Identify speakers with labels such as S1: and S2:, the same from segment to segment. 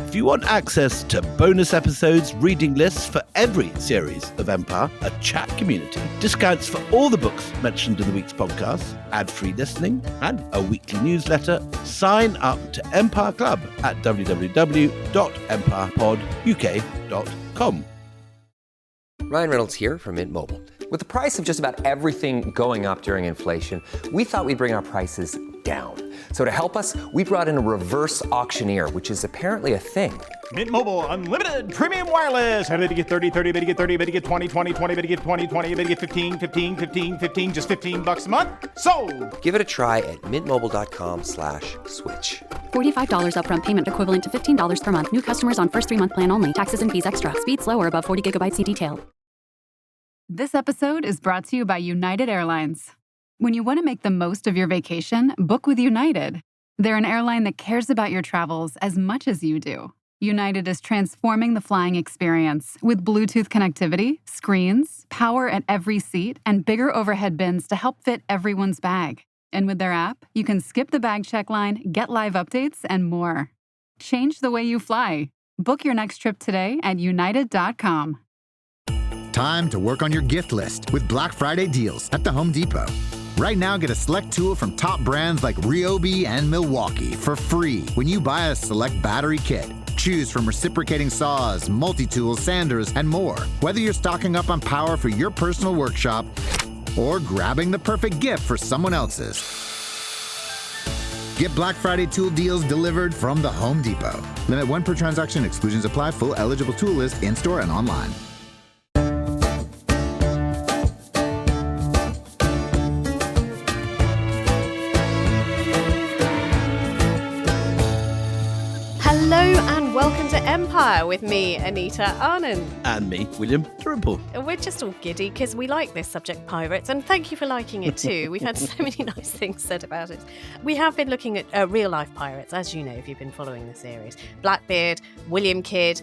S1: If you want access to bonus episodes, reading lists for every series of Empire, a chat community, discounts for all the books mentioned in the week's podcast, ad-free listening, and a weekly newsletter, sign up to Empire Club at www.empirepoduk.com.
S2: Ryan Reynolds here from Mint Mobile. With the price of just about everything going up during inflation, we thought we'd bring our prices down. So to help us, we brought in a reverse auctioneer, which is apparently a thing.
S3: Mint Mobile Unlimited Premium Wireless. How to get 30, 30, bit to get 30, bit to get 20, 20, 20, bit to get 20, 20, bit to get 15, 15, 15, 15, just $15 a month? Sold!
S2: Give it a try at mintmobile.com/switch.
S4: $45 upfront payment equivalent to $15 per month. New customers on first 3-month plan only. Taxes and fees extra. Speed slower above 40 gigabytes. See detail.
S5: This episode is brought to you by United Airlines. When you want to make the most of your vacation, book with United. They're an airline that cares about your travels as much as you do. United is transforming the flying experience with Bluetooth connectivity, screens, power at every seat, and bigger overhead bins to help fit everyone's bag. And with their app, you can skip the bag check line, get live updates, and more. Change the way you fly. Book your next trip today at united.com.
S6: Time to work on your gift list with Black Friday deals at the Home Depot. Right now, get a select tool from top brands like Ryobi and Milwaukee for free when you buy a select battery kit. Choose from reciprocating saws, multi-tools, sanders, and more. Whether you're stocking up on power for your personal workshop or grabbing the perfect gift for someone else's. Get Black Friday tool deals delivered from the Home Depot. Limit 1 per transaction. Exclusions apply. Full eligible tool list in-store and online.
S7: Hello and welcome to Empire with me, Anita Arnon.
S1: And me, William Trimble.
S7: We're just all giddy because we like this subject, pirates, and thank you for liking it too. We've had so many nice things said about it. We have been looking at real-life pirates, as you know, if you've been following the series. Blackbeard, William Kidd,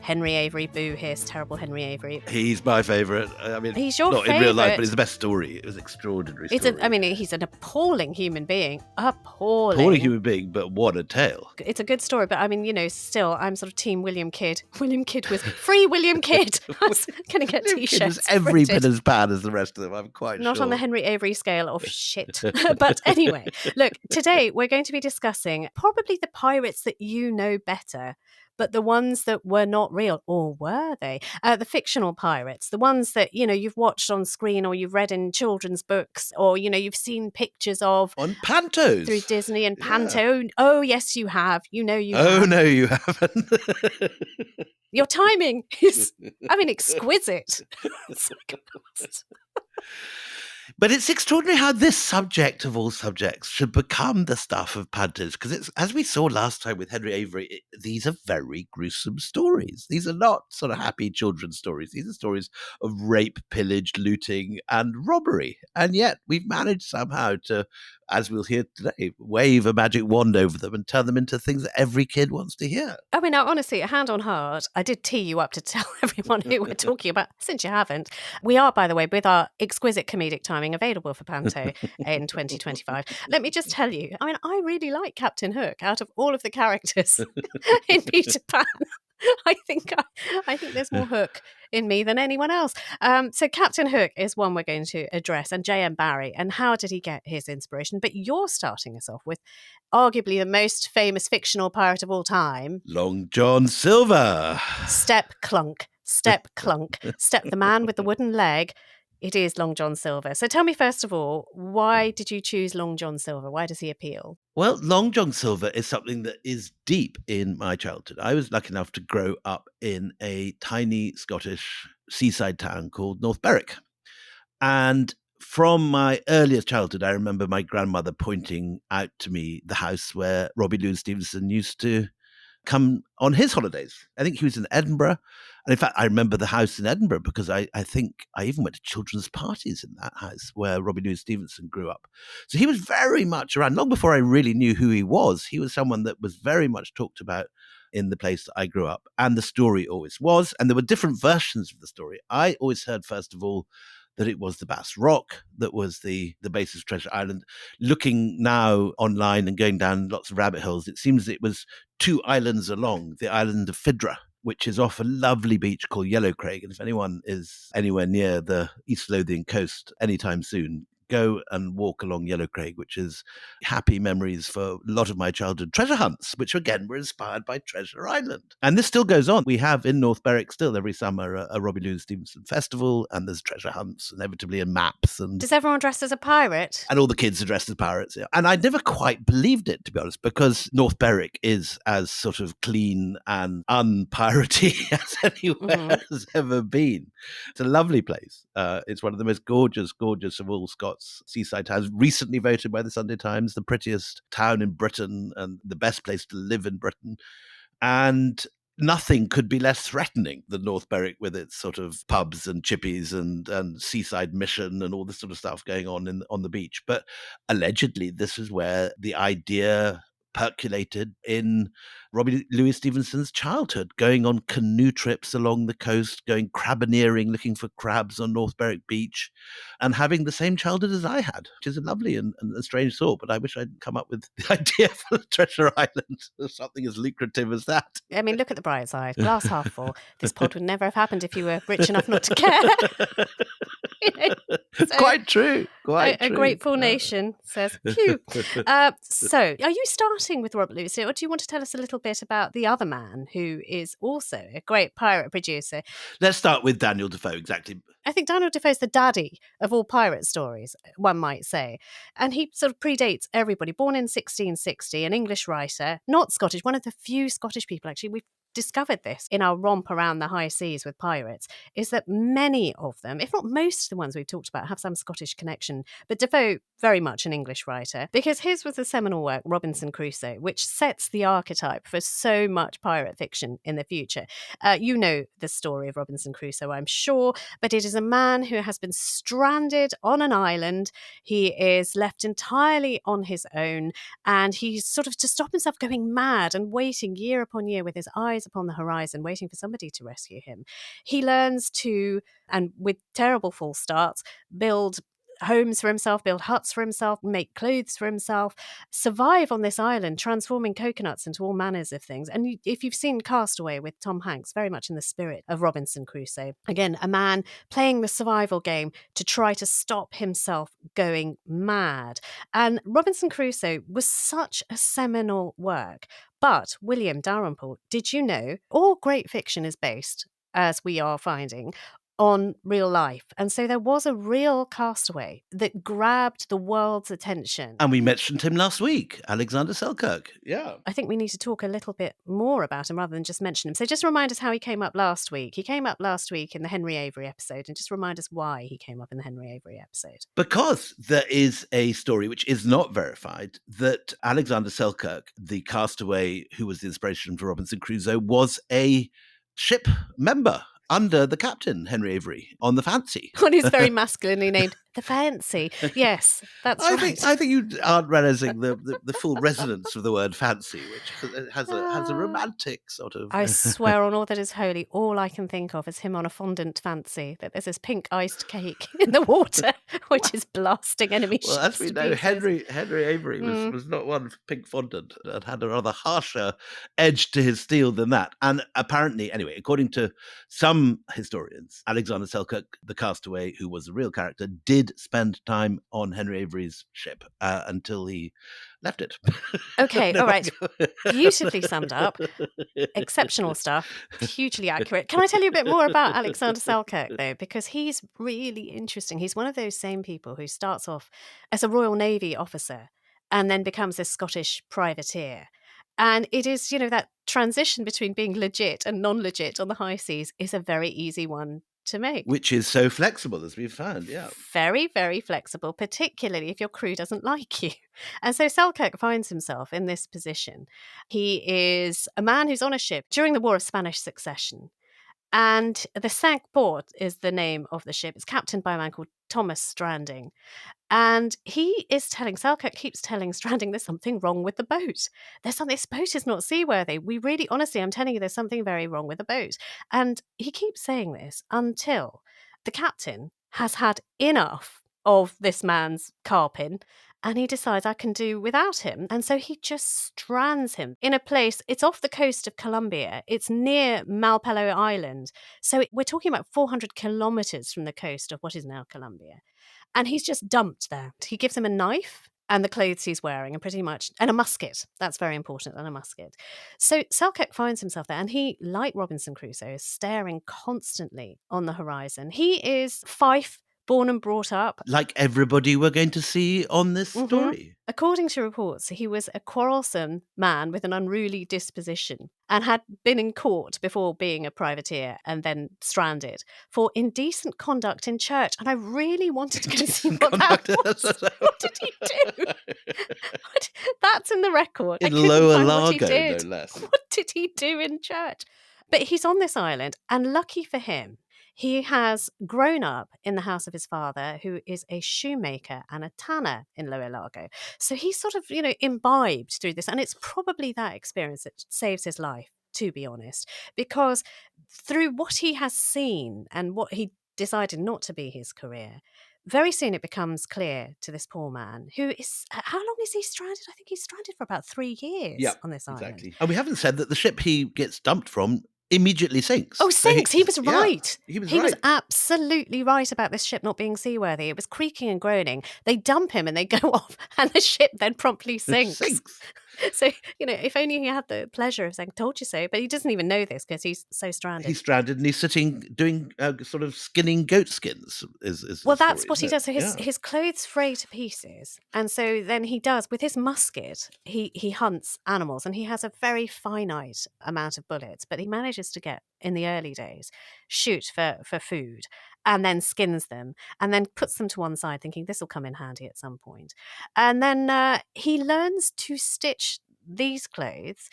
S7: Henry Avery, boo hiss, terrible Henry Avery.
S1: He's my favourite. I mean,
S7: he's your
S1: not
S7: favourite.
S1: in real life, but it's the best story. It was an extraordinary story.
S7: He's an appalling human being. Appalling.
S1: Appalling human being, but what a tale.
S7: It's a good story, but I mean, you know, still, I'm sort of team William Kidd. William Kidd was free William Kidd. I was going to get T-shirts.
S1: It was every bit as bad as the rest of them, I'm quite sure.
S7: Not on the Henry Avery scale of shit. But anyway, look, today we're going to be discussing probably the pirates that you know better, but the ones that were not real, or were they? The fictional pirates, the ones that, you know, you've watched on screen or you've read in children's books or, you know, you've seen pictures of.
S1: On pantos.
S7: Through Disney and Panto. Yeah. Oh, yes, you have. You know you have.
S1: Oh, no, you haven't.
S7: Your timing is, exquisite.
S1: But it's extraordinary how this subject of all subjects should become the stuff of pantos, because it's, as we saw last time with Henry Avery, these are very gruesome stories. These are not sort of happy children's stories. These are stories of rape, pillage, looting, and robbery. And yet we've managed somehow to, as we'll hear today, wave a magic wand over them and turn them into things that every kid wants to hear.
S7: I mean, now, honestly, a hand on heart, I did tee you up to tell everyone who we're talking about, since you haven't. We are, by the way, with our exquisite comedic timing available for Panto in 2025. Let me just tell you, I mean, I really like Captain Hook out of all of the characters in Peter Pan. I think there's more Hook in me than anyone else. So Captain Hook is one we're going to address, and J.M. Barrie, and how did he get his inspiration? But you're starting us off with arguably the most famous fictional pirate of all time.
S1: Long John Silver.
S7: Step clunk, step, the man with the wooden leg. It is Long John Silver. So tell me, first of all, why did you choose Long John Silver? Why does he appeal?
S1: Well, Long John Silver is something that is deep in my childhood. I was lucky enough to grow up in a tiny Scottish seaside town called North Berwick. And from my earliest childhood, I remember my grandmother pointing out to me the house where Louis Stevenson used to come on his holidays. I think he was in Edinburgh. And in fact, I remember the house in Edinburgh because I think I even went to children's parties in that house where Louis Stevenson grew up. So he was very much around. Long before I really knew who he was someone that was very much talked about in the place that I grew up. And the story always was. And there were different versions of the story. I always heard, first of all, that it was the Bass Rock that was the basis of Treasure Island. Looking now online and going down lots of rabbit holes, it seems it was 2 islands along, the island of Fidra, which is off a lovely beach called Yellow Craig. And if anyone is anywhere near the East Lothian coast anytime soon, go and walk along Yellow Craig, which is happy memories for a lot of my childhood treasure hunts, which again were inspired by Treasure Island. And this still goes on. We have in North Berwick still every summer a Robbie Louis Stevenson festival, and there's treasure hunts inevitably and maps. And
S7: Does everyone dress as a pirate?
S1: And all the kids are dressed as pirates. Yeah. And I never quite believed it, to be honest, because North Berwick is as sort of clean and unpiratey as anywhere has ever been. It's a lovely place. It's one of the most gorgeous of all Scots seaside towns. Recently voted by the Sunday Times the prettiest town in Britain and the best place to live in Britain. And nothing could be less threatening than North Berwick with its sort of pubs and chippies and seaside mission and all this sort of stuff going on the beach. But allegedly, this is where the idea percolated in Robbie Louis Stevenson's childhood, going on canoe trips along the coast, going crabineering, looking for crabs on North Berwick Beach, and having the same childhood as I had, which is a lovely and a strange thought. But I wish I'd come up with the idea for Treasure Island, something as lucrative as that.
S7: I mean, look at the bright side, glass half full. This pod would never have happened if you were rich enough not to care.
S1: It's quite true.
S7: A grateful nation says, phew. So, are you starting with Robert Louis, or do you want to tell us a little bit about the other man who is also a great pirate producer?
S1: Let's start with Daniel Defoe, exactly.
S7: I think Daniel Defoe's the daddy of all pirate stories, one might say. And he sort of predates everybody. Born in 1660, an English writer, not Scottish, one of the few Scottish people, actually. We've discovered this in our romp around the high seas with pirates, is that many of them, if not most of the ones we've talked about, have some Scottish connection. But Defoe, very much an English writer, because his was the seminal work, Robinson Crusoe, which sets the archetype for so much pirate fiction in the future. You know the story of Robinson Crusoe, I'm sure, but it is a man who has been stranded on an island. He is left entirely on his own, and he's sort of to stop himself going mad and waiting year upon year with his eyes upon the horizon, waiting for somebody to rescue him. He learns to, and with terrible false starts, build homes for himself, build huts for himself, make clothes for himself, survive on this island, transforming coconuts into all manners of things. And if you've seen Castaway with Tom Hanks, very much in the spirit of Robinson Crusoe, again, a man playing the survival game to try to stop himself going mad. And Robinson Crusoe was such a seminal work. But William Dalrymple, did you know all great fiction is based, as we are finding, on real life? And so there was a real castaway that grabbed the world's attention.
S1: And we mentioned him last week, Alexander Selkirk. Yeah.
S7: I think we need to talk a little bit more about him rather than just mention him. So just remind us how he came up last week. He came up last week in the Henry Avery episode, and just remind us why he came up in the Henry Avery episode.
S1: Because there is a story which is not verified that Alexander Selkirk, the castaway who was the inspiration for Robinson Crusoe, was a ship member under the captain, Henry Avery, on the Fancy.
S7: One who's very masculinely named the Fancy. Yes, that's right.
S1: I think you aren't realising the full resonance of the word fancy, which has a romantic sort of...
S7: I swear on all that is holy, all I can think of is him on a fondant fancy, that there's this pink iced cake in the water, which is blasting enemy ships.
S1: Well, as we know, Henry Avery was not one for pink fondant and had a rather harsher edge to his steel than that. And apparently, anyway, according to some historians, Alexander Selkirk, the castaway, who was a real character, did spend time on Henry Avery's ship until he left it.
S7: Okay, all right. Beautifully summed up. Exceptional stuff. Hugely accurate. Can I tell you a bit more about Alexander Selkirk, though? Because he's really interesting. He's one of those same people who starts off as a Royal Navy officer and then becomes this Scottish privateer. And it is, that transition between being legit and non-legit on the high seas is a very easy one to make.
S1: Which is so flexible, as we've found, yeah.
S7: Very, very flexible, particularly if your crew doesn't like you. And so Selkirk finds himself in this position. He is a man who's on a ship during the War of Spanish Succession. And the Cinque-Port is the name of the ship. It's captained by a man called Thomas Stranding. And Selkirk keeps telling Stranding there's something wrong with the boat. This boat is not seaworthy. We really, honestly, I'm telling you, there's something very wrong with the boat. And he keeps saying this until the captain has had enough of this man's carping, and he decides I can do without him. And so he just strands him in a place, it's off the coast of Colombia. It's near Malpelo Island. So we're talking about 400 kilometers from the coast of what is now Colombia. And he's just dumped there. He gives him a knife and the clothes he's wearing, and a musket. That's very important, and a musket. So Selkirk finds himself there, and he, like Robinson Crusoe, is staring constantly on the horizon. He is Fife, born and brought up.
S1: Like everybody we're going to see on this story.
S7: According to reports, he was a quarrelsome man with an unruly disposition and had been in court before being a privateer and then stranded for indecent conduct in church. And I really wanted to go see what that was. What did he do? That's in the record.
S1: In Lower Largo, no less.
S7: What did he do in church? But he's on this island, and lucky for him, he has grown up in the house of his father, who is a shoemaker and a tanner in Lower Largo. So he's sort of, imbibed through this. And it's probably that experience that saves his life, to be honest, because through what he has seen and what he decided not to be his career, very soon it becomes clear to this poor man who is, how long is he stranded? I think he's stranded for about 3 years on this island.
S1: Exactly. And we haven't said that the ship he gets dumped from immediately sinks.
S7: Oh, sinks. He was right.
S1: He was
S7: He was absolutely right about this ship not being seaworthy. It was creaking and groaning. They dump him and they go off, and the ship then promptly sinks. So, if only he had the pleasure of saying, told you so. But he doesn't even know this because he's so stranded.
S1: He's stranded and he's sitting doing sort of skinning goat skins.
S7: Well, that's what he does. So his clothes fray to pieces. And so then he does, with his musket, he hunts animals, and he has a very finite amount of bullets, but he manages to get, in the early days, shoot for food, and then skins them, and then puts them to one side thinking this will come in handy at some point. And then he learns to stitch these clothes,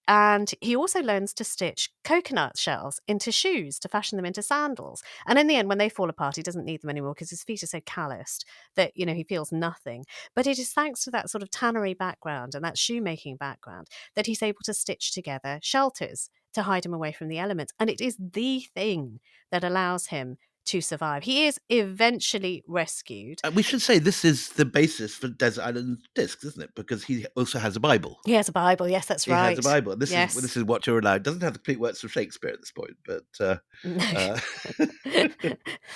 S7: and he also learns to stitch coconut shells into shoes to fashion them into sandals. And in the end, when they fall apart, he doesn't need them anymore because his feet are so calloused that, he feels nothing. But it is thanks to that sort of tannery background and that shoemaking background that he's able to stitch together shelters to hide him away from the elements. And it is the thing that allows him to survive. He is eventually rescued.
S1: We should say this is the basis for Desert Island Discs, isn't it? Because he also has a Bible.
S7: He has a Bible, yes, that's right.
S1: He has a Bible. This is what you're allowed. Doesn't have the complete works of Shakespeare at this point, but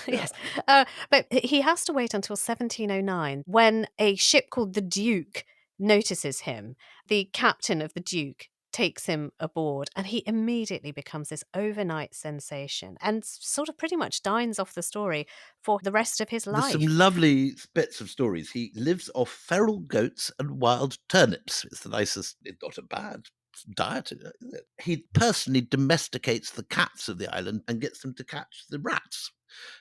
S7: yes. But he has to wait until 1709 when a ship called the Duke notices him. The captain of the Duke takes him aboard, and he immediately becomes this overnight sensation and sort of pretty much dines off the story for the rest of his life.
S1: There's some lovely bits of stories. He lives off feral goats and wild turnips. It's the nicest, it's not a bad diet, isn't it? He personally domesticates the cats of the island and gets them to catch the rats,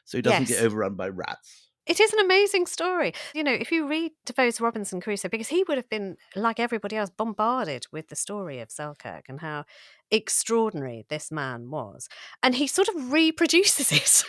S1: so he doesn't get overrun by rats.
S7: It is an amazing story. If you read Defoe's Robinson Crusoe, because he would have been, like everybody else, bombarded with the story of Selkirk and how extraordinary this man was. And he sort of reproduces it.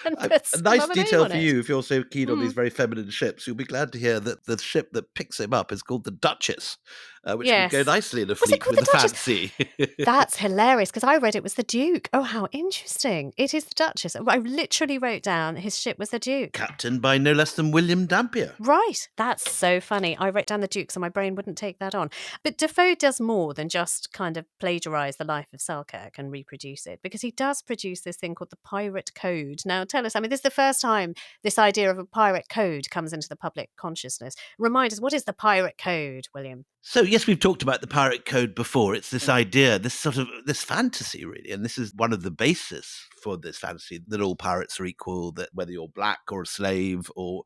S1: A nice detail for you, if you're so keen on these very feminine ships, you'll be glad to hear that the ship that picks him up is called the Duchess, which would go nicely in a fleet with the Fancy.
S7: That's hilarious, because I read it was the Duke. Oh, how interesting. It is the Duchess. I literally wrote down his ship was the Duke.
S1: Captained by no less than William Dampier.
S7: Right. That's so funny. I wrote down the Duke, so my brain wouldn't take that on. But Defoe does more than just kind of plagiarise the life of Selkirk and reproduce it, because he does produce this thing called the Pirate Code. Now, tell us, this is the first time this idea of a pirate code comes into the public consciousness. Remind us, what is the Pirate Code, William?
S1: So, yes, we've talked about the pirate code before. It's this idea, this fantasy, really. And this is one of the bases for this fantasy, that all pirates are equal, that whether you're black or a slave or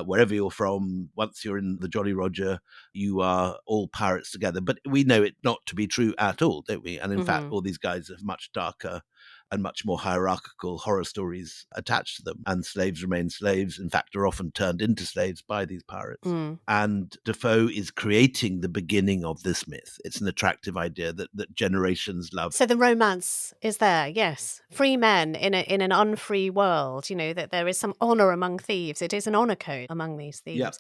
S1: wherever you're from, once you're in the Jolly Roger, you are all pirates together. But we know it not to be true at all, don't we? And in fact, all these guys have much darker and much more hierarchical horror stories attached to them. And slaves remain slaves, in fact, are often turned into slaves by these pirates. And Defoe is creating the beginning of this myth. It's an attractive idea that generations love.
S7: So the romance is there, yes. Free men in an unfree world, that there is some honour among thieves. It is an honour code among these thieves. Yep.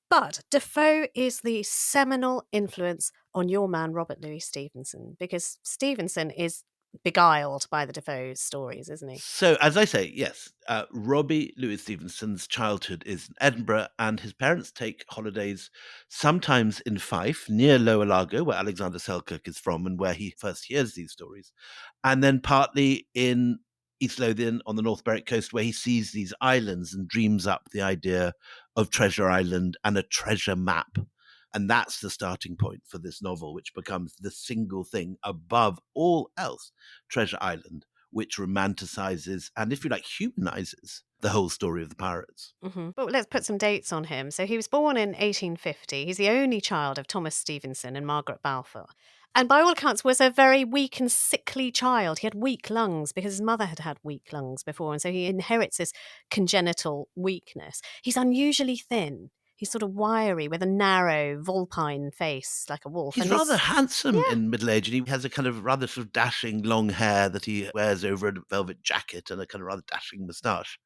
S7: But Defoe is the seminal influence on your man, Robert Louis Stevenson, because Stevenson is beguiled by the Defoe stories, isn't he?
S1: So, as I say, yes, Robbie Louis Stevenson's childhood is in Edinburgh, and his parents take holidays sometimes in Fife, near Lower Largo, where Alexander Selkirk is from and where he first hears these stories, and then partly in East Lothian on the North Berwick coast, where he sees these islands and dreams up the idea of Treasure Island and a treasure map. And that's the starting point for this novel, which becomes the single thing above all else, Treasure Island, which romanticizes and, if you like, humanizes the whole story of the pirates.
S7: Mm-hmm. But let's put some dates on him. So he was born in 1850. He's the only child of Thomas Stevenson and Margaret Balfour. And by all accounts was a very weak and sickly child. He had weak lungs because his mother had had weak lungs before. And so he inherits this congenital weakness. He's unusually thin. He's sort of wiry with a narrow vulpine face like a wolf.
S1: He's
S7: and
S1: rather handsome in middle age, and he has a kind of rather sort of dashing long hair that he wears over a velvet jacket and a kind of rather dashing moustache.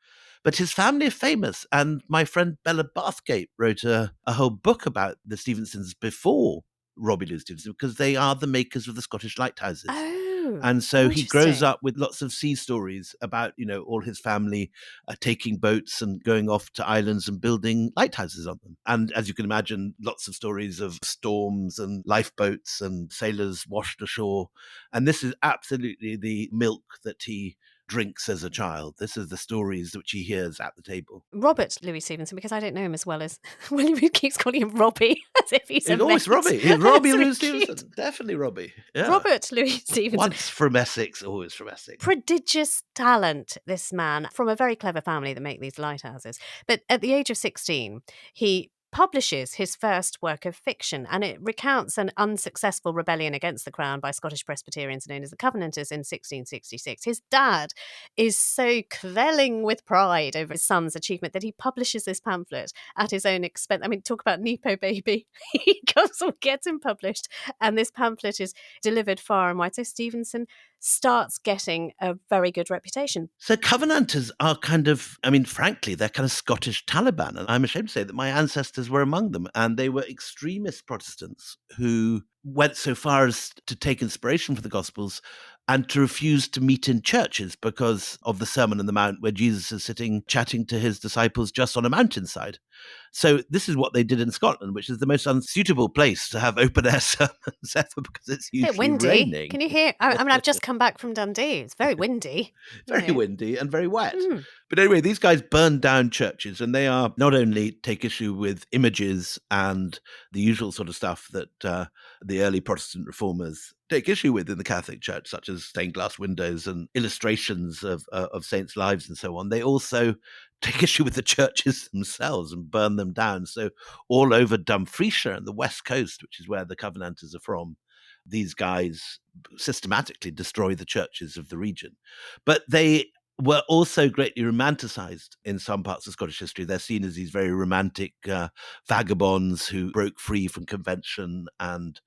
S1: But his family are famous, and my friend Bella Bathgate wrote a whole book about the Stevensons before Robbie Louis Stevenson, because they are the makers of the Scottish lighthouses.
S7: Oh,
S1: And so he grows
S7: interesting.
S1: up with lots of sea stories about, all his family taking boats and going off to islands and building lighthouses on them. And as you can imagine, lots of stories of storms and lifeboats and sailors washed ashore. And this is absolutely the milk that he drinks as a child. This is the stories which he hears at the table.
S7: Robert Louis Stevenson, because I don't know him as well as William, who keeps calling him Robbie, as if he's a
S1: It's always
S7: mate.
S1: Robbie. It's Robbie
S7: That's
S1: Louis
S7: so cute.
S1: Stevenson. Definitely Robbie. Yeah.
S7: Robert Louis Stevenson.
S1: Once from Essex, always from Essex.
S7: Prodigious talent, this man, from a very clever family that make these lighthouses. But at the age of 16, he publishes his first work of fiction, and it recounts an unsuccessful rebellion against the crown by Scottish Presbyterians known as the Covenanters in 1666. His dad is so quelling with pride over his son's achievement that he publishes this pamphlet at his own expense. I mean, talk about Nepo baby. He goes and gets him published, and this pamphlet is delivered far and wide. So Stevenson starts getting a very good reputation.
S1: So Covenanters are frankly, they're kind of Scottish Taliban. And I'm ashamed to say that my ancestors were among them. And they were extremist Protestants who went so far as to take inspiration from the Gospels and to refuse to meet in churches because of the Sermon on the Mount, where Jesus is sitting chatting to his disciples just on a mountainside. So this is what they did in Scotland, which is the most unsuitable place to have open air sermons ever because it's
S7: A
S1: usually
S7: bit windy.
S1: raining.
S7: Can you hear? I mean, I've just come back from Dundee. It's very windy.
S1: Very windy and very wet.
S7: Mm.
S1: But anyway, these guys burn down churches, and they are not only take issue with images and the usual sort of stuff that the early Protestant reformers take issue with in the Catholic Church, such as stained glass windows and illustrations of saints' lives and so on. They also take issue with the churches themselves and burn them down. So all over Dumfriesshire and the West Coast, which is where the Covenanters are from, these guys systematically destroy the churches of the region. But they were also greatly romanticized in some parts of Scottish history. They're seen as these very romantic vagabonds who broke free from convention and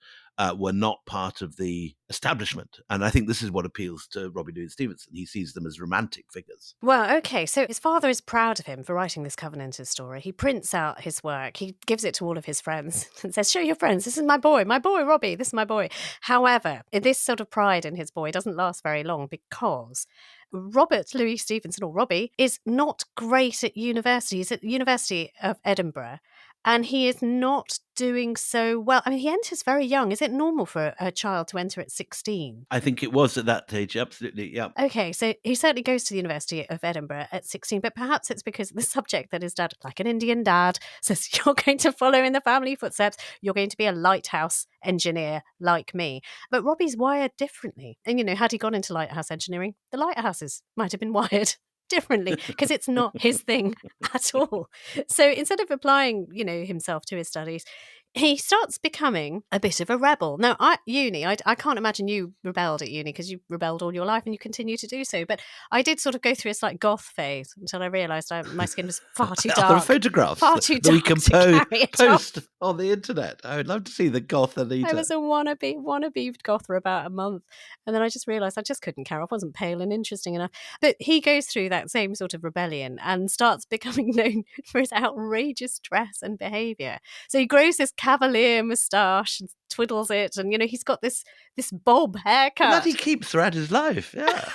S1: were not part of the establishment. And I think this is what appeals to Robbie Louis Stevenson. He sees them as romantic figures.
S7: Well, okay, so his father is proud of him for writing this Covenanters story. He prints out his work. He gives it to all of his friends and says, show your friends, this is my boy, Robbie, this is my boy. However, this sort of pride in his boy doesn't last very long because Robert Louis Stevenson, or Robbie, is not great at university. He's at the University of Edinburgh, and he is not doing so well. I mean, he enters very young. Is it normal for a child to enter at 16?
S1: I think it was at that age, absolutely, yeah.
S7: Okay, so he certainly goes to the University of Edinburgh at 16, but perhaps it's because of the subject that his dad, like an Indian dad, says, you're going to follow in the family footsteps. You're going to be a lighthouse engineer like me. But Robbie's wired differently. And, had he gone into lighthouse engineering, the lighthouses might have been wired differently because it's not his thing at all. So instead of applying, himself to his studies, he starts becoming a bit of a rebel. Now, at uni, I can't imagine you rebelled at uni because you rebelled all your life and you continue to do so. But I did sort of go through a slight goth phase until I realised my skin was far too
S1: Are there
S7: dark.
S1: photographs
S7: Far too
S1: that we
S7: dark
S1: can
S7: to carry it
S1: post
S7: off.
S1: on the internet? I would love to see the goth Anita.
S7: I was a wannabe goth for about a month. And then I just realised I just couldn't care. I wasn't pale and interesting enough. But he goes through that same sort of rebellion and starts becoming known for his outrageous dress and behaviour. So he grows this cavalier moustache and twiddles it. And, he's got this bob haircut.
S1: That he keeps throughout his life, yeah.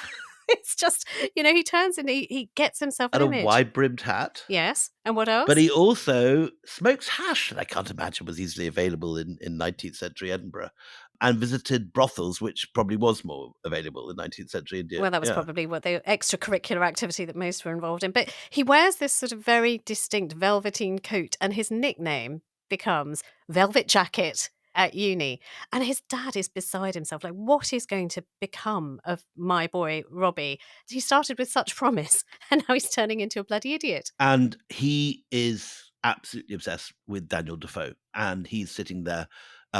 S7: It's just, he turns and he gets himself an
S1: And
S7: image.
S1: a wide-brimmed hat.
S7: Yes. And what else?
S1: But he also smokes hash that I can't imagine was easily available in 19th century Edinburgh, and visited brothels, which probably was more available in 19th century India.
S7: Well, that was probably what the extracurricular activity that most were involved in. But he wears this sort of very distinct velveteen coat, and his nickname becomes Velvet Jacket at uni. And his dad is beside himself. Like, what is going to become of my boy, Robbie? He started with such promise, and now he's turning into a bloody idiot.
S1: And he is absolutely obsessed with Daniel Defoe. And he's sitting there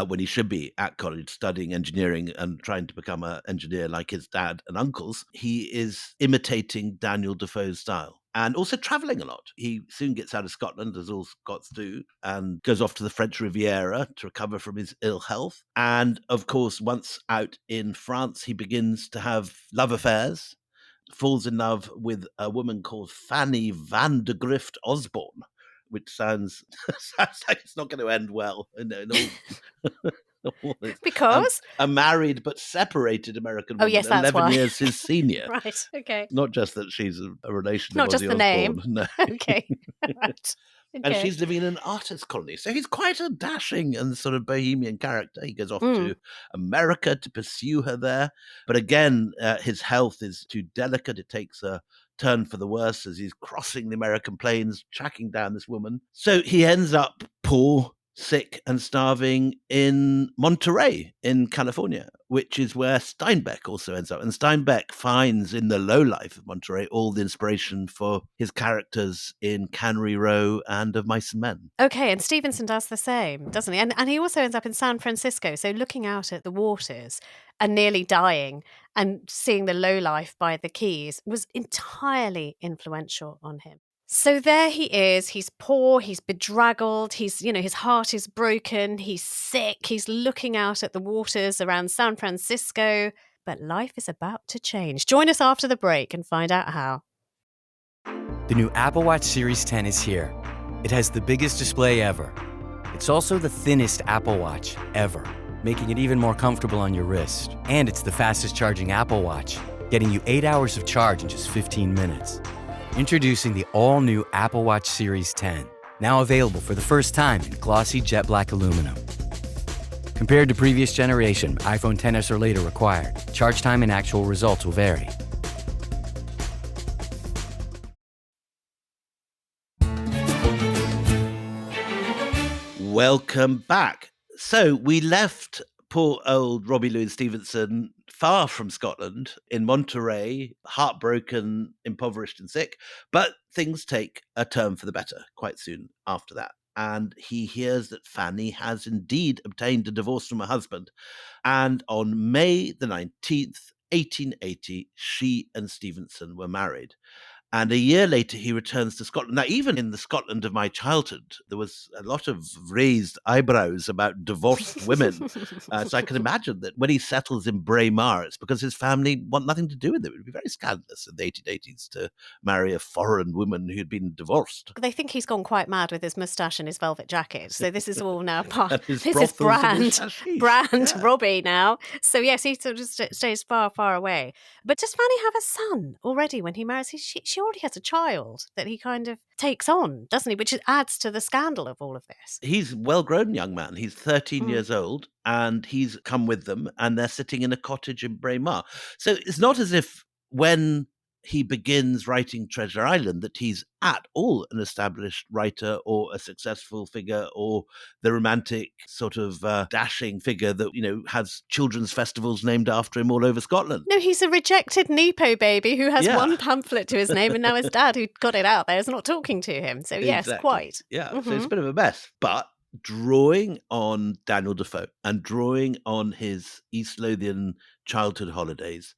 S1: when he should be at college studying engineering and trying to become an engineer like his dad and uncles. He is imitating Daniel Defoe's style. And also traveling a lot. He soon gets out of Scotland, as all Scots do, and goes off to the French Riviera to recover from his ill health. And of course, once out in France, he begins to have love affairs, falls in love with a woman called Fanny van de Grift Osborne, which sounds like it's not going to end well.
S7: Because?
S1: A married but separated American woman,
S7: yes, that's
S1: 11
S7: why.
S1: years his senior.
S7: Right, okay.
S1: Not just that she's a relation
S7: Not
S1: of
S7: just
S1: Ozzy
S7: the name.
S1: Osbourne. No.
S7: Okay. Right.
S1: And
S7: Okay.
S1: she's living in an artist colony. So he's quite a dashing and sort of bohemian character. He goes off to America to pursue her there. But again, his health is too delicate. It takes a turn for the worse as he's crossing the American plains, tracking down this woman. So he ends up poor, sick and starving in Monterey in California, which is where Steinbeck also ends up. And Steinbeck finds in the low life of Monterey all the inspiration for his characters in Cannery Row and Of Mice and Men.
S7: Okay, and Stevenson does the same, doesn't he? And he also ends up in San Francisco, so looking out at the waters and nearly dying and seeing the low life by the Keys was entirely influential on him. So there he is, he's poor, he's bedraggled, his heart is broken, he's sick, he's looking out at the waters around San Francisco, but life is about to change. Join us after the break and find out how.
S8: The new Apple Watch Series 10 is here. It has the biggest display ever. It's also the thinnest Apple Watch ever, making it even more comfortable on your wrist. And it's the fastest charging Apple Watch, getting you 8 hours of charge in just 15 minutes. Introducing the all-new Apple Watch Series 10, now available for the first time in glossy jet black aluminum. Compared to previous generation, iPhone XS or later required. Charge time and actual results will vary.
S1: Welcome back. So we left poor old Robbie Louis Stevenson far from Scotland in Monterey, heartbroken, impoverished and sick. But things take a turn for the better quite soon after that. And he hears that Fanny has indeed obtained a divorce from her husband. And on May the 19th, 1880, she and Stevenson were married. And a year later, he returns to Scotland. Now, even in the Scotland of my childhood, there was a lot of raised eyebrows about divorced women. So I can imagine that when he settles in Braemar, it's because his family want nothing to do with it. It would be very scandalous in the 1880s to marry a foreign woman who'd been divorced.
S7: They think he's gone quite mad with his moustache and his velvet jacket. So this is all now part
S1: And
S7: of
S1: his
S7: this is
S1: brothels and his hashish.
S7: brand
S1: Yeah.
S7: Robbie now. So yes, he sort of stays far, far away. But does Fanny have a son already when he marries? She already has a child that he kind of takes on, doesn't he? Which adds to the scandal of all of this.
S1: He's a well-grown young man. He's 13 years old, and he's come with them, and they're sitting in a cottage in Braemar. So it's not as if when he begins writing Treasure Island that he's at all an established writer or a successful figure or the romantic sort of dashing figure that, has children's festivals named after him all over Scotland.
S7: No, he's a rejected Nepo baby who has
S1: Yeah.
S7: one pamphlet to his name, and now his dad, who got it out there, is not talking to him. So yes,
S1: Exactly.
S7: quite.
S1: Yeah, so it's a bit of a mess. But drawing on Daniel Defoe and drawing on his East Lothian childhood holidays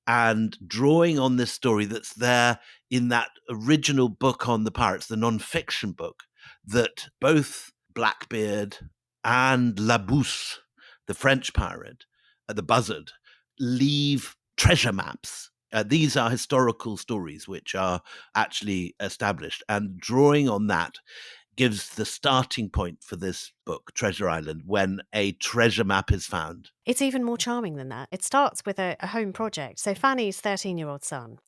S1: and drawing on this story that's there in that original book on the pirates, the non-fiction book, that both Blackbeard and Labousse, the French pirate, the buzzard, leave treasure maps. These are historical stories which are actually established, and drawing on that gives the starting point for this book, Treasure Island, when a treasure map is found.
S7: It's even more charming than that. It starts with a home project. So Fanny's 13-year-old son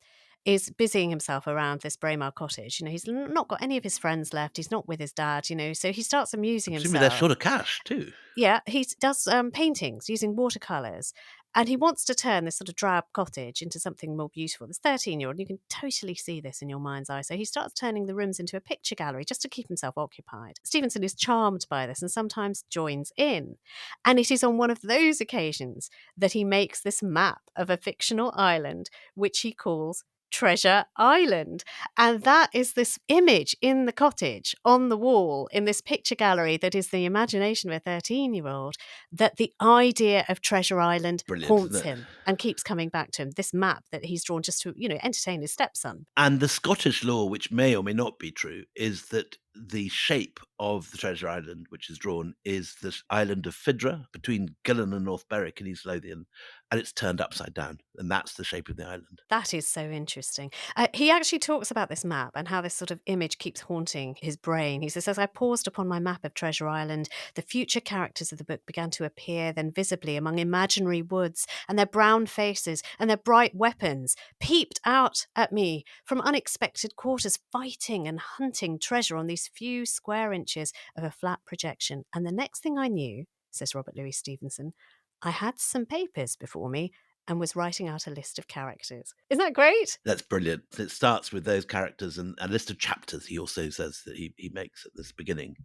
S7: is busying himself around this Braemar cottage. He's not got any of his friends left. He's not with his dad, so he starts amusing
S1: Presumably they're
S7: himself.
S1: short of cash too.
S7: Yeah, he does paintings using watercolours. And he wants to turn this sort of drab cottage into something more beautiful. This 13-year-old, you can totally see this in your mind's eye. So he starts turning the rooms into a picture gallery just to keep himself occupied. Stevenson is charmed by this and sometimes joins in. And it is on one of those occasions that he makes this map of a fictional island, which he calls Treasure Island. And that is this image in the cottage on the wall in this picture gallery that is the imagination of a 13-year-old, that the idea of Treasure Island haunts him and keeps coming back to him. This map that he's drawn just to, entertain his stepson.
S1: And the Scottish lore, which may or may not be true, is that the shape of the Treasure Island, which is drawn, is the island of Fidra between Gillen and North Berwick in East Lothian, and it's turned upside down, and that's the shape of the island.
S7: That is so interesting. He actually talks about this map and how this sort of image keeps haunting his brain. He says, as I paused upon my map of Treasure Island, the future characters of the book began to appear then visibly among imaginary woods, and their brown faces and their bright weapons peeped out at me from unexpected quarters, fighting and hunting treasure on these few square inches of a flat projection. And the next thing I knew, says Robert Louis Stevenson, I had some papers before me and was writing out a list of characters. Isn't that great?
S1: That's brilliant. It starts with those characters and a list of chapters he also says that he makes at this beginning.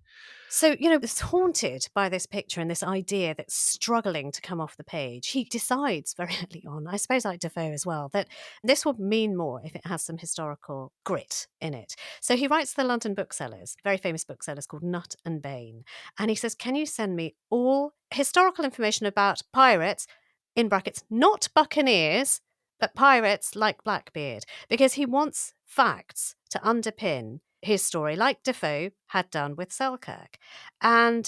S7: So, it's haunted by this picture and this idea that's struggling to come off the page. He decides very early on, I suppose like Defoe as well, that this will mean more if it has some historical grit in it. So he writes to the London booksellers, very famous booksellers called Nutt and Bain, and he says, can you send me all historical information about pirates, in brackets, not buccaneers, but pirates like Blackbeard, because he wants facts to underpin his story, like Defoe had done with Selkirk. And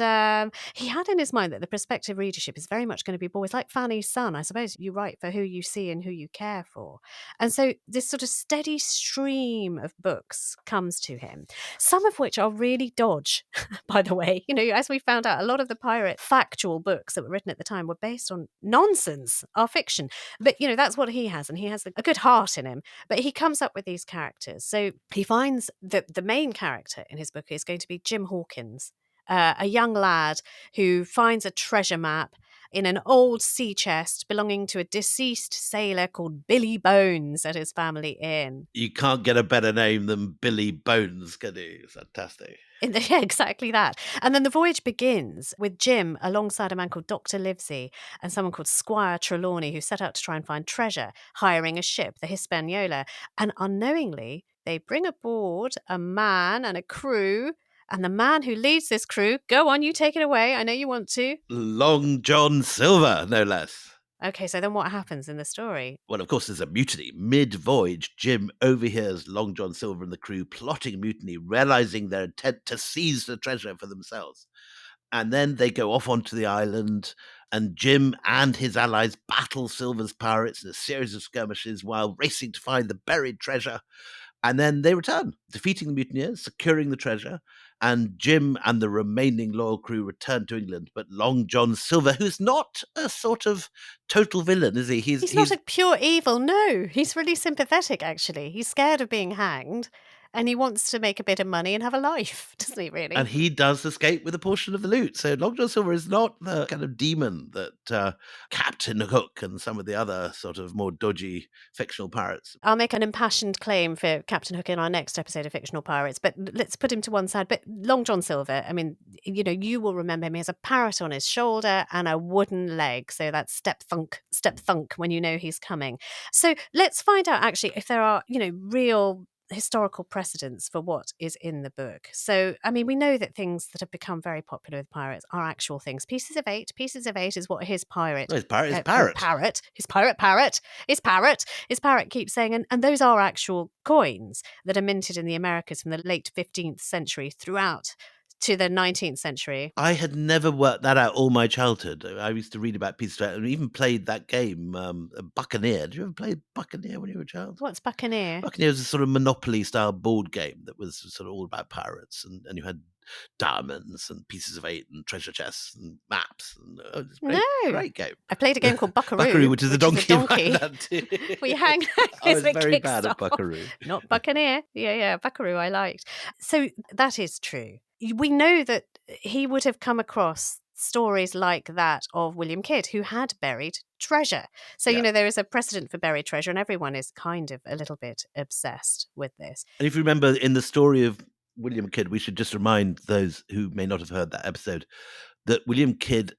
S7: he had in his mind that the prospective readership is very much going to be boys like Fanny's son. I suppose you write for who you see and who you care for. And so this sort of steady stream of books comes to him, some of which are really dodge, by the way. As we found out, a lot of the pirate factual books that were written at the time were based on nonsense, are fiction. But, that's what he has, and he has a good heart in him. But he comes up with these characters. So he finds that the main character in his book is going to be Jim Hawkins, a young lad who finds a treasure map in an old sea chest belonging to a deceased sailor called Billy Bones at his family inn.
S1: You can't get a better name than Billy Bones, can you? It's fantastic.
S7: Yeah, exactly that. And then the voyage begins with Jim alongside a man called Dr. Livesey and someone called Squire Trelawney, who set out to try and find treasure, hiring a ship, the Hispaniola. And unknowingly, they bring aboard a man and a crew. And the man who leads this crew, go on, you take it away. I know you want to.
S1: Long John Silver, no less.
S7: Okay, so then what happens in the story?
S1: Well, of course, there's a mutiny. Mid-voyage, Jim overhears Long John Silver and the crew plotting a mutiny, realizing their intent to seize the treasure for themselves. And then they go off onto the island, and Jim and his allies battle Silver's pirates in a series of skirmishes while racing to find the buried treasure. And then they return, defeating the mutineers, securing the treasure, and Jim and the remaining loyal crew return to England. But Long John Silver, who's not a sort of total villain, is he?
S7: He's not a pure evil, no. He's really sympathetic, actually. He's scared of being hanged, and he wants to make a bit of money and have a life, doesn't he, really?
S1: And he does escape with a portion of the loot. So Long John Silver is not the kind of demon that Captain Hook and some of the other sort of more dodgy fictional pirates.
S7: I'll make an impassioned claim for Captain Hook in our next episode of Fictional Pirates, but let's put him to one side. But Long John Silver, I mean, you will remember him. He has a parrot on his shoulder and a wooden leg. So that's step thunk when you know he's coming. So let's find out actually if there are, real historical precedents for what is in the book. So, I mean, we know that things that have become very popular with pirates are actual things. Pieces of eight is what his pirate.
S1: No, his parrot.
S7: His parrot keeps saying, and those are actual coins that are minted in the Americas from the late 15th century throughout to the 19th century.
S1: I had never worked that out all my childhood. I used to read about pieces of it and even played that game, Buccaneer. Did you ever play Buccaneer when you were a child?
S7: What's Buccaneer?
S1: Buccaneer was a sort of Monopoly-style board game that was sort of all about pirates, and you had diamonds and pieces of 8 and treasure chests and maps. And, it's
S7: No.
S1: great game.
S7: I played a game called Buckaroo.
S1: Buckaroo, which is a donkey.
S7: Donkey. We hang
S1: I was
S7: as it
S1: very
S7: kicks
S1: bad at
S7: off.
S1: Buckaroo.
S7: Not Buccaneer. Yeah, Buckaroo I liked. So that is true. We know that he would have come across stories like that of William Kidd, who had buried treasure. So, there is a precedent for buried treasure, and everyone is kind of a little bit obsessed with this.
S1: And if you remember in the story of William Kidd, we should just remind those who may not have heard that episode that William Kidd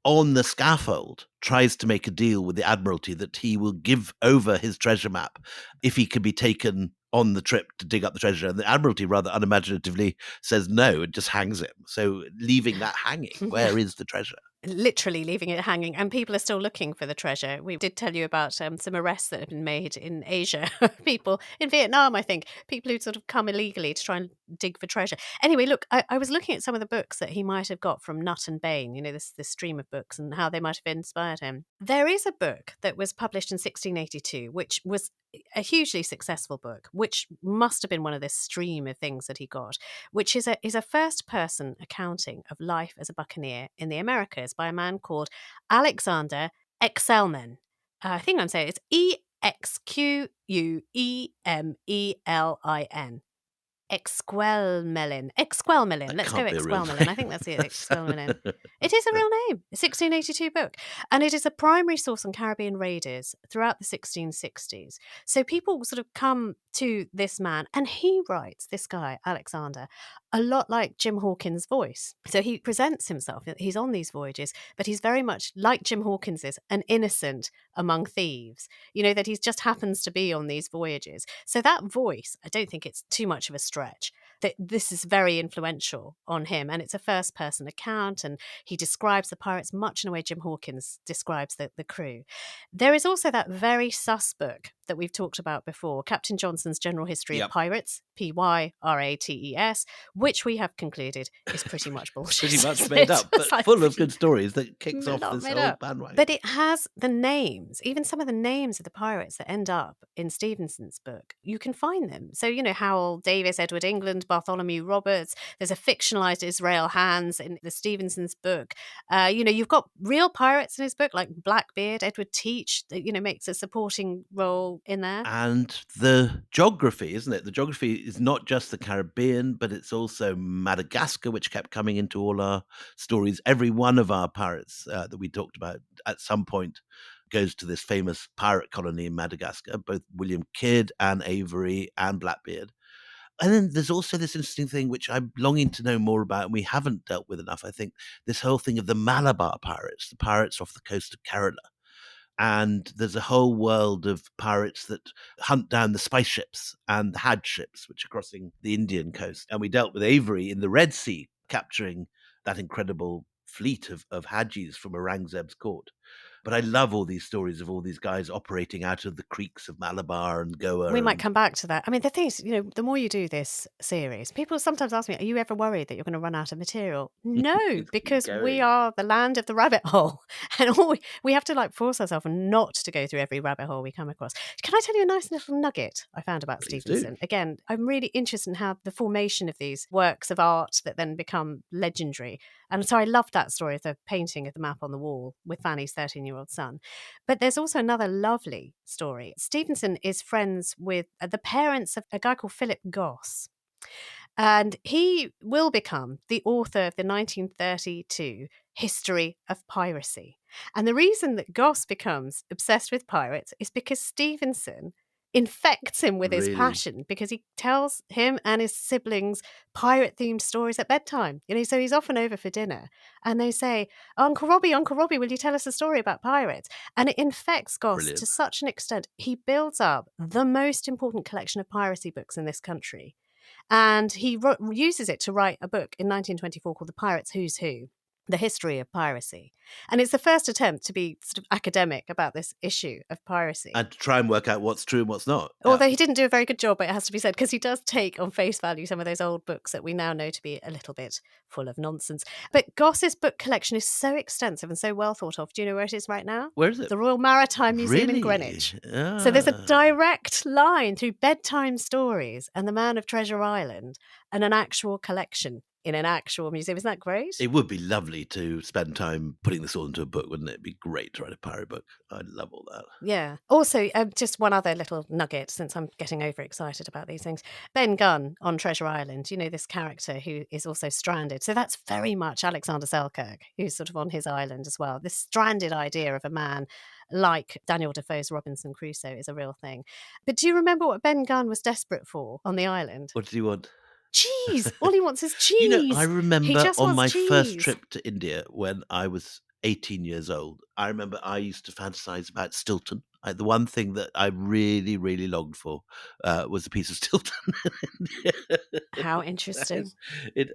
S1: on the scaffold tries to make a deal with the Admiralty that he will give over his treasure map if he can be taken on the trip to dig up the treasure. And the Admiralty rather unimaginatively says no and just hangs him. So leaving that hanging, where is the treasure?
S7: Literally leaving it hanging, and people are still looking for the treasure. We did tell you about some arrests that have been made in Asia. People in Vietnam, I think, people who'd sort of come illegally to try and dig for treasure. Anyway, look, I was looking at some of the books that he might have got from Nutt and Bain, this stream of books, and how they might have inspired him. There is a book that was published in 1682, which was a hugely successful book, which must have been one of this stream of things that he got, which is a first-person accounting of life as a buccaneer in the Americas by a man called Alexander Exelmen. I think I'm saying it's Exquemelin. Exquemelin. Let's go Exquemelin. I think that's it. Exquemelin. It is a real name. A 1682 book. And it is a primary source on Caribbean raiders throughout the 1660s. So people sort of come to this man, and he writes, this guy, Alexander, a lot like Jim Hawkins' voice. So he presents himself, he's on these voyages, but he's very much like Jim Hawkins is, an innocent among thieves, that he just happens to be on these voyages. So that voice, I don't think it's too much of a stretch. That this is very influential on him, and it's a first-person account, and he describes the pirates much in the way Jim Hawkins describes the crew. There is also that very sus book that we've talked about before, Captain Johnson's General History of Pirates, Pyrates, which we have concluded is pretty much bullshit.
S1: Pretty much made up, but full of good stories that kicks off this whole bandwagon.
S7: But it has the names, even some of the names of the pirates that end up in Stevenson's book. You can find them. So, Howell Davis, Edward England, Bartholomew Roberts. There's a fictionalized Israel Hands in the Stevenson's book. You've got real pirates in his book, like Blackbeard, Edward Teach, that, makes a supporting role in there.
S1: And the geography, isn't it? The geography is not just the Caribbean, but it's also Madagascar, which kept coming into all our stories. Every one of our pirates that we talked about at some point goes to this famous pirate colony in Madagascar, both William Kidd and Avery and Blackbeard. And then there's also this interesting thing, which I'm longing to know more about, and we haven't dealt with enough, I think, this whole thing of the Malabar pirates, the pirates off the coast of Kerala. And there's a whole world of pirates that hunt down the spice ships and the Hajj ships, which are crossing the Indian coast. And we dealt with Avery in the Red Sea, capturing that incredible fleet of Hajis from Aurangzeb's court. But I love all these stories of all these guys operating out of the creeks of Malabar and Goa.
S7: We might come back to that. I mean, the thing is, the more you do this series, people sometimes ask me, are you ever worried that you're going to run out of material? No, because we are the land of the rabbit hole. And we have to force ourselves not to go through every rabbit hole we come across. Can I tell you a nice little nugget I found about Stevenson? Again, I'm really interested in how the formation of these works of art that then become legendary. And so I loved that story of the painting of the map on the wall with Fanny's 13-year-old son. But there's also another lovely story. Stevenson is friends with the parents of a guy called Philip Goss. And he will become the author of the 1932 History of Piracy. And the reason that Goss becomes obsessed with pirates is because Stevenson infects him with his passion, because he tells him and his siblings pirate-themed stories at bedtime. So he's often over for dinner, and they say, Uncle Robbie, will you tell us a story about pirates? And it infects Goss to such an extent, he builds up the most important collection of piracy books in this country. And he uses it to write a book in 1924 called The Pirates' Who's Who, The History of Piracy. And it's the first attempt to be sort of academic about this issue of piracy.
S1: And to try and work out what's true and what's not.
S7: Although he didn't do a very good job, it has to be said, because he does take on face value some of those old books that we now know to be a little bit full of nonsense. But Goss's book collection is so extensive and so well thought of. Do you know where it is right now?
S1: Where is it?
S7: The Royal Maritime Museum in Greenwich. So there's a direct line through bedtime stories and the Man of Treasure Island and an actual collection in an actual museum. Isn't that great?
S1: It would be lovely to spend time putting this all into a book, wouldn't it? It'd be great to write a pirate book. I'd love all that.
S7: Yeah. Also, just one other little nugget, since I'm getting overexcited about these things. Ben Gunn on Treasure Island, this character who is also stranded. So that's very much Alexander Selkirk, who's sort of on his island as well. This stranded idea of a man like Daniel Defoe's Robinson Crusoe is a real thing. But do you remember what Ben Gunn was desperate for on the island?
S1: What did you want?
S7: Cheese. All he wants is cheese.
S1: I
S7: He
S1: remember
S7: just
S1: on
S7: wants
S1: my first
S7: cheese.
S1: trip to India when I was 18 years old, I remember I used to fantasize about Stilton. The one thing that I really, really longed for was a piece of Stilton.
S7: How interesting.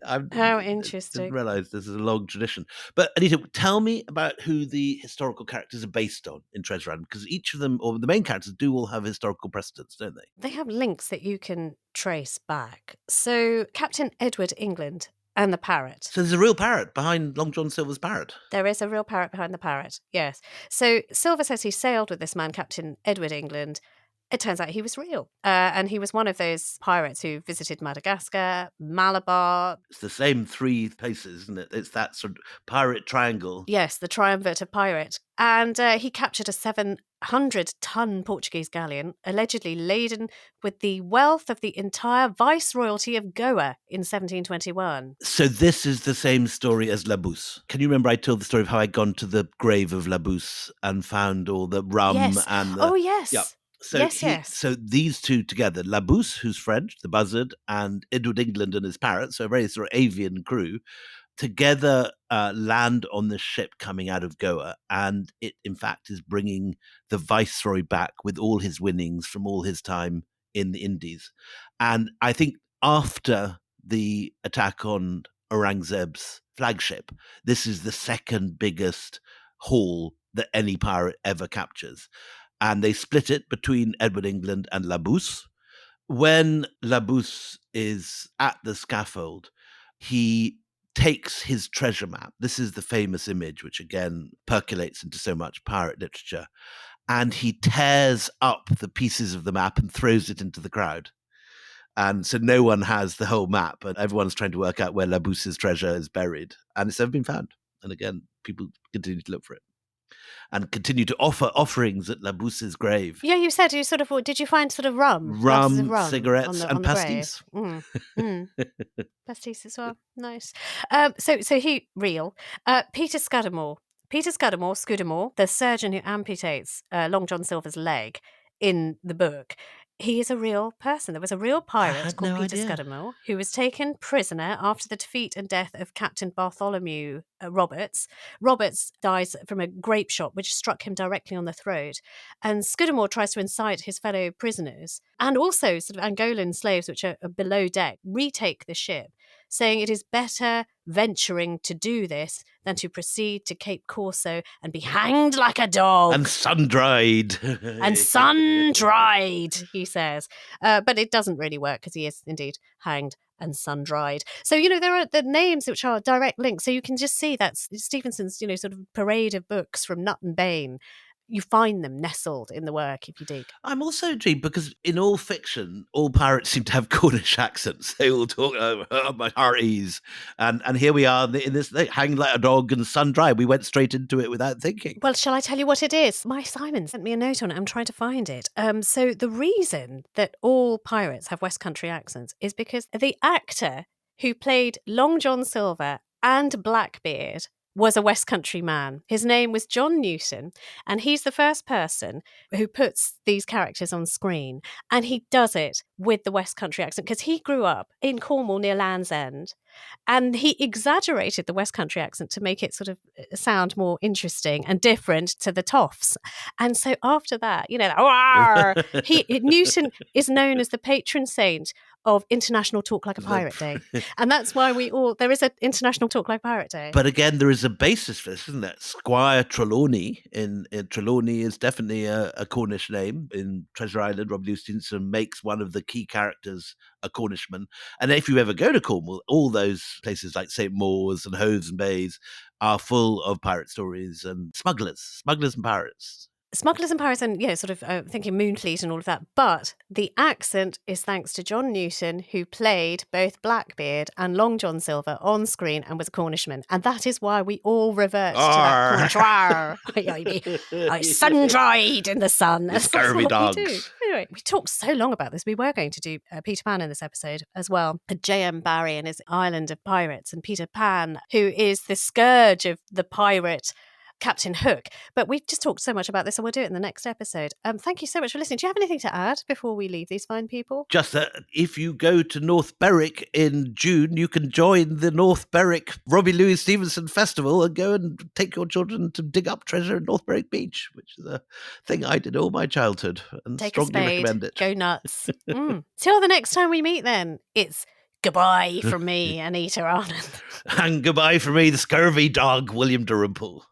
S1: I
S7: How
S1: didn't
S7: interesting.
S1: realize this is a long tradition. But Anita, tell me about who the historical characters are based on in Treasure Island, because each of them, or the main characters, do all have historical precedents, don't they?
S7: They have links that you can trace back. So Captain Edward England and the parrot.
S1: So there's a real parrot behind Long John Silver's parrot.
S7: There is a real parrot behind the parrot, yes. So Silver says he sailed with this man, Captain Edward England. It turns out he was real. And he was one of those pirates who visited Madagascar, Malabar.
S1: It's the same three places, isn't it? It's that sort of pirate triangle.
S7: Yes, the triumvirate of pirate. And he captured a 700-ton Portuguese galleon, allegedly laden with the wealth of the entire viceroyalty of Goa in 1721.
S1: So this is the same story as Labousse. Can you remember I told the story of how I'd gone to the grave of Labousse and found all the rum
S7: Yes.
S1: and the...
S7: Oh, yes.
S1: Yeah. So
S7: Yes.
S1: So these two together, Labousse, who's French, the buzzard, and Edward England and his parrot, so a very sort of avian crew, together land on this ship coming out of Goa. And it, in fact, is bringing the viceroy back with all his winnings from all his time in the Indies. And I think after the attack on Aurangzeb's flagship, this is the second biggest haul that any pirate ever captures. And they split it between Edward England and Labousse. When Labousse is at the scaffold, he takes his treasure map. This is the famous image, which again percolates into so much pirate literature. And he tears up the pieces of the map and throws it into the crowd. And so no one has the whole map, and everyone's trying to work out where Labousse's treasure is buried. And it's never been found. And again, people continue to look for it and continue to offer offerings at Labousse's grave.
S7: Yeah, you said you sort of, did you find sort of rum? Glasses of rum
S1: cigarettes,
S7: on
S1: and
S7: the
S1: pasties.
S7: Pasties as well. Nice. So he, real. Peter Scudamore, the surgeon who amputates Long John Silver's leg in the book. He is a real person. There was a real pirate called Peter Scudamore who was taken prisoner after the defeat and death of Captain Bartholomew Roberts. Roberts dies from a grape shot which struck him directly on the throat. And Scudamore tries to incite his fellow prisoners and also sort of Angolan slaves, which are below deck, retake the ship, saying it is better venturing to do this than to proceed to Cape Corso and be hanged like a dog.
S1: And sun-dried.
S7: And sun-dried, he says. But it doesn't really work because he is indeed hanged and sun-dried. So, there are the names which are direct links. So you can just see that Stevenson's, sort of parade of books from Nut and Bane. You find them nestled in the work if you dig.
S1: I'm also intrigued because in all fiction, all pirates seem to have Cornish accents. They all talk my hearties. And here we are in this thing, hanging like a dog and sun-dried. We went straight into it without thinking.
S7: Well, shall I tell you what it is? My Simon sent me a note on it. I'm trying to find it. So the reason that all pirates have West Country accents is because the actor who played Long John Silver and Blackbeard was a West Country man. His name was John Newton, and he's the first person who puts these characters on screen. And he does it with the West Country accent because he grew up in Cornwall near Land's End. And he exaggerated the West Country accent to make it sort of sound more interesting and different to the Toffs. And so after that, Newton is known as the patron saint of International Talk Like a Pirate Day. And that's why there is an International Talk Like a Pirate Day.
S1: But again, there is a basis for this, isn't there? Squire Trelawney in Trelawney is definitely a Cornish name. In Treasure Island, Rob Louis Stevenson makes one of the key characters a Cornishman. And if you ever go to Cornwall, all those places like St. Mawes and Hove and Bays are full of pirate stories and smugglers and pirates.
S7: Smugglers and Pirates and, sort of thinking Moonfleet and all of that. But the accent is thanks to John Newton, who played both Blackbeard and Long John Silver on screen and was a Cornishman. And that is why we all revert to that Cornish. I sun-dried in the sun. That's
S1: Scurvy
S7: what
S1: dogs.
S7: we do. Anyway, we talked so long about this. We were going to do Peter Pan in this episode as well. J.M. Barrie and his Island of Pirates, and Peter Pan, who is the scourge of the pirate Captain Hook. But we've just talked so much about this, and we'll do it in the next episode. Thank you so much for listening. Do you have anything to add before we leave these fine people?
S1: Just that if you go to North Berwick in June, you can join the North Berwick Louis Stevenson Festival and go and take your children to dig up treasure in North Berwick Beach, which is a thing I did all my childhood and
S7: Take a
S1: strongly
S7: spade,
S1: recommend it.
S7: go nuts. Till the next time we meet then, it's goodbye from me, Anita Arnott.
S1: And goodbye from me, the scurvy dog, William Dalrymple.